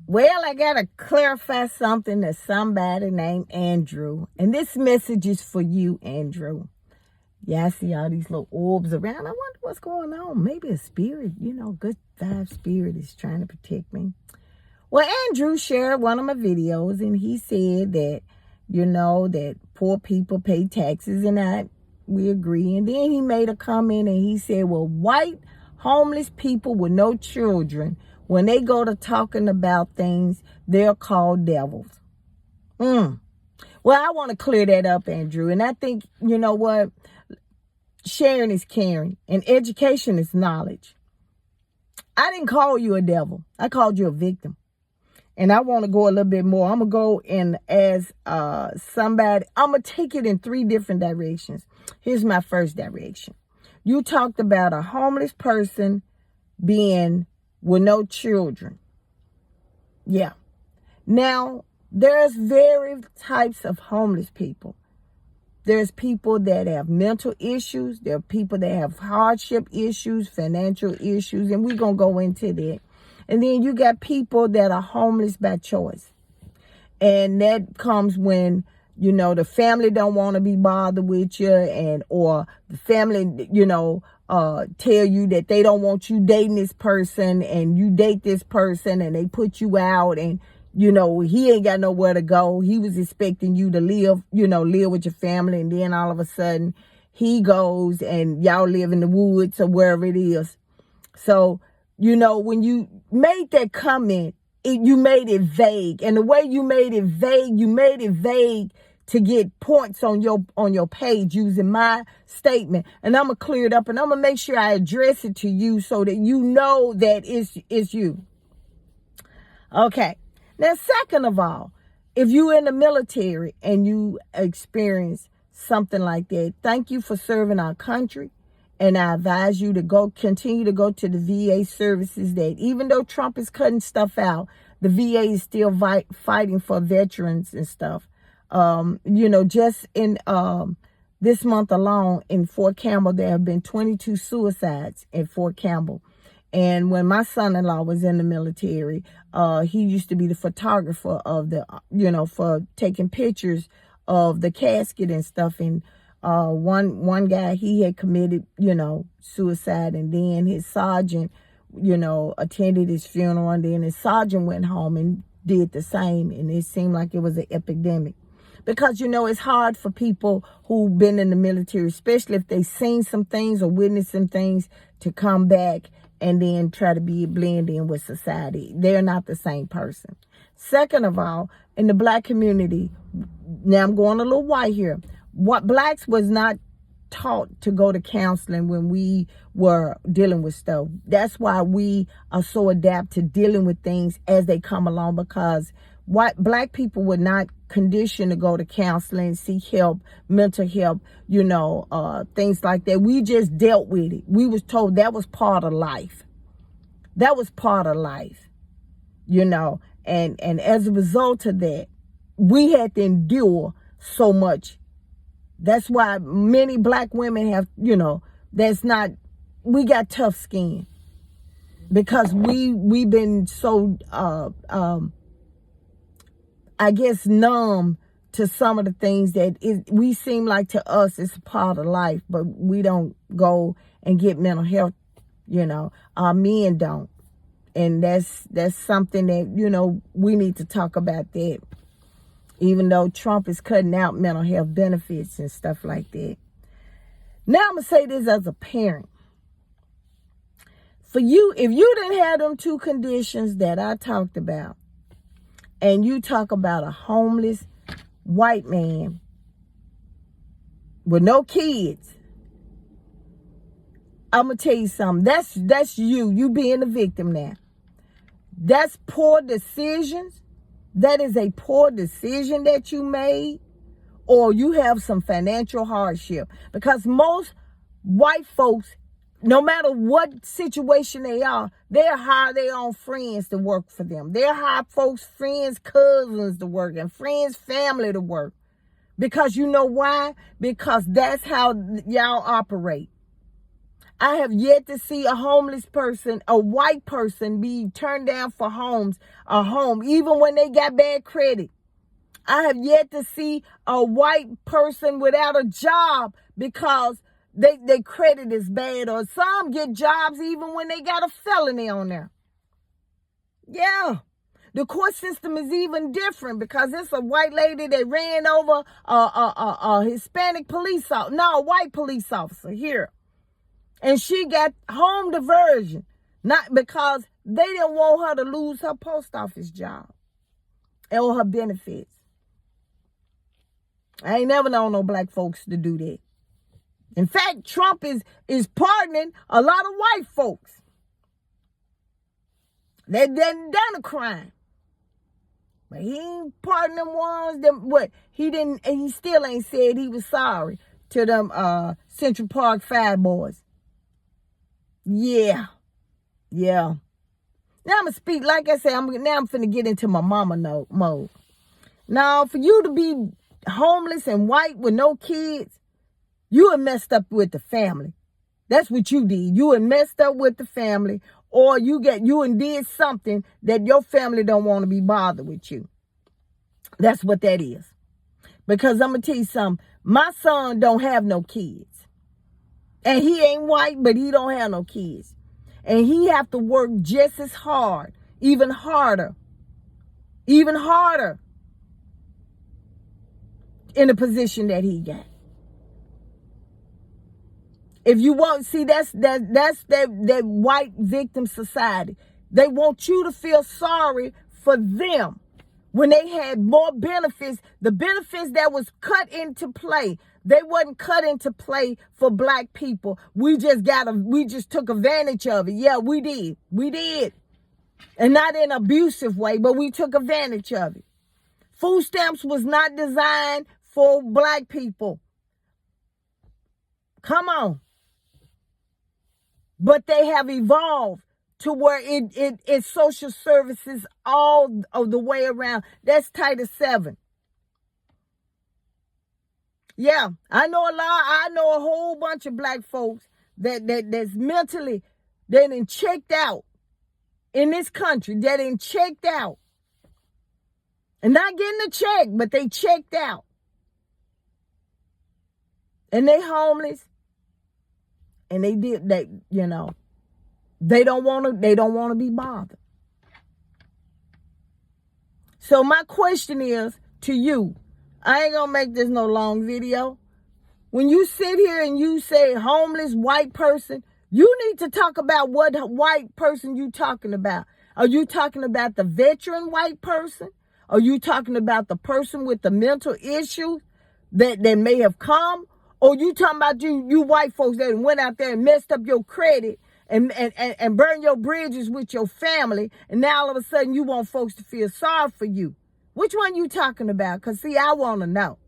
Well, I got to clarify something to somebody named Andrew. And this message is for you, Andrew. Yeah, I see all these little orbs around. I wonder what's going on. Maybe a spirit, good vibe spirit is trying to protect me. Well, Andrew shared one of my videos and he said that, that poor people pay taxes and we agree. And then he made a comment and he said, well, white homeless people with no children, when they go to talking about things, they're called devils. Well, I want to clear that up, Andrew. And I think, you know what? Sharing is caring and education is knowledge. I didn't call you a devil. I called you a victim. And I want to go a little bit more. I'm going to go in as somebody. I'm going to take it in 3 different directions. Here's my first direction. You talked about a homeless person being with no children. Yeah. Now, there's various types of homeless people. There's people that have mental issues. There are people that have hardship issues, financial issues, and we're going to go into that. And then you got people that are homeless by choice. And that comes when, the family don't want to be bothered with you or the family, tell you that they don't want you dating this person and you date this person and they put you out and, he ain't got nowhere to go. He was expecting you to live with your family. And then all of a sudden he goes and y'all live in the woods or wherever it is. So, when you made that comment, you made it vague. And the way you made it vague to get points on your page using my statement. And I'm going to clear it up and I'm going to make sure I address it to you so that you know that it's you. Okay. Now, second of all, if you're in the military and you experience something like that, thank you for serving our country. And I advise you to continue to go to the VA services that even though Trump is cutting stuff out, the VA is still fighting for veterans and stuff. Just in this month alone in Fort Campbell, there have been 22 suicides in Fort Campbell. And when my son-in-law was in the military, he used to be the photographer of for taking pictures of the casket and stuff. And one guy, he had committed, suicide. And then his sergeant, attended his funeral. And then his sergeant went home and did the same. And it seemed like it was an epidemic. Because, it's hard for people who've been in the military, especially if they've seen some things or witnessed some things, to come back and then try to blend in with society. They're not the same person. Second of all, in the black community, now I'm going a little white here. What blacks was not taught to go to counseling when we were dealing with stuff. That's why we are so adept to dealing with things as they come along, because black people were not conditioned to go to counseling, seek help, mental help, things like that. We just dealt with it. We was told that was part of life. That was part of life, and as a result of that, we had to endure so much. That's why many black women have, we got tough skin because we've been so, I guess, numb to some of the things that we seem like to us it's a part of life, but we don't go and get mental health, our men don't. And that's something that, we need to talk about that. Even though Trump is cutting out mental health benefits and stuff like that. Now I'm going to say this as a parent. For you, if you didn't have them 2 conditions that I talked about, and you talk about a homeless white man with no kids, I'm going to tell you something. That's you being the victim now. That's poor decisions. That is a poor decision that you made, or you have some financial hardship. Because most white folks, no matter what situation they'll hire their own friends to work for them. They'll hire folks, friends, cousins to work, and friends, family to work. Because you know why? Because that's how y'all operate. I have yet to see a homeless person, a white person, be turned down for a home, even when they got bad credit. I have yet to see a white person without a job because their credit is bad, or some get jobs even when they got a felony on there. Yeah. The court system is even different because it's a white lady that ran over a Hispanic police officer, no, a white police officer here. And she got home diversion, not because they didn't want her to lose her post office job or her benefits. I ain't never known no black folks to do that. In fact, Trump is pardoning a lot of white folks that done a crime. But he ain't pardoning them ones that what he didn't, and he still ain't said he was sorry to them Central Park Five boys. Yeah. Now I'm gonna speak, like I said, I'm finna get into my mama mode. Now, for you to be homeless and white with no kids, you had messed up with the family. That's what you did. You had messed up with the family, or you and did something that your family don't want to be bothered with you. That's what that is. Because I'm gonna tell you something. My son don't have no kids. And he ain't white, but he don't have no kids. And he have to work just as hard, even harder in the position that he got. If you want, see, that's that white victim society. They want you to feel sorry for them when they had more benefits. The benefits that was cut into play, they wasn't cut into play for black people. We just took advantage of it. Yeah, we did. And not in an abusive way, but we took advantage of it. Food stamps was not designed for black people. Come on. But they have evolved to where it's social services all of the way around. That's Title VII. Yeah, I know a whole bunch of black folks that's mentally, they done checked out in this country. They done checked out. And not getting a check, but they checked out. And they homeless. And they don't want to be bothered. So my question is to you, I ain't gonna make this no long video. When you sit here and you say homeless white person, you need to talk about what white person you talking about. Are you talking about the veteran white person? Are you talking about the person with the mental issue that may have come? Or you talking about you white folks that went out there and messed up your credit and burned your bridges with your family, and now all of a sudden you want folks to feel sorry for you? Which one you talking about? Because, see, I want to know.